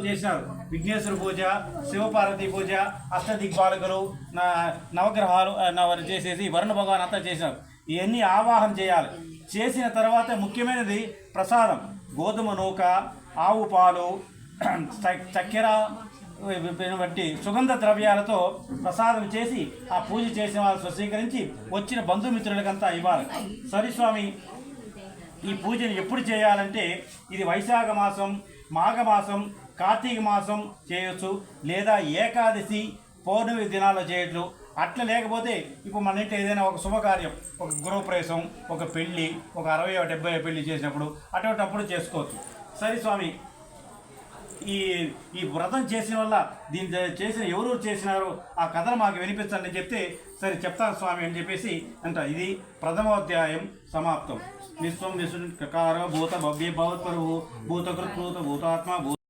చేసినారు విఘ్నేశ్వర పూజ, శివపార్వతి పూజ, అష్టదిగ్బాలకులు, నవగ్రహాలు చేసేసి వరుణ భగవాన్ అంతా చేసినారు. ఇవన్నీ ఆవాహన చేయాలి. చేసిన తర్వాత ముఖ్యమైనది ప్రసాదం, గోధుమ నూక, ఆవు పాలు, చక్కెర వంటి సుగంధ ద్రవ్యాలతో ప్రసాదం చేసి ఆ పూజ చేసిన వాళ్ళు స్వీకరించి వచ్చిన బంధుమిత్రులకంతా ఇవ్వాలి. సరిస్వామి ఈ పూజను ఎప్పుడు చేయాలంటే ఇది వైశాఖ మాసం, మాఘమాసం, కార్తీక మాసం చేయొచ్చు, లేదా ఏకాదశి పౌర్ణమి దినాల్లో చేయట్లు. అట్లా లేకపోతే ఇప్పుడు మన ఇంట్లో ఏదైనా ఒక శుభకార్యం, ఒక గృహప్రవేశం, ఒక పెళ్ళి, ఒక 60-70 పెళ్లి చేసినప్పుడు అటువంటిప్పుడు చేసుకోవచ్చు. సరే స్వామి, ఈ వ్రతం చేసిన వల్ల దీన్ని చేసిన ఎవరు చేసినారో ఆ కథను మాకు వినిపించండి అని చెప్తే సరే చెప్తాను స్వామి అని చెప్పేసి అంట. ఇది ప్రథమోధ్యాయం సమాప్తం. విశ్వం విష్ణు కకార భూత భవ్య భవత్పరు భూతకృత్ భూతాత్మ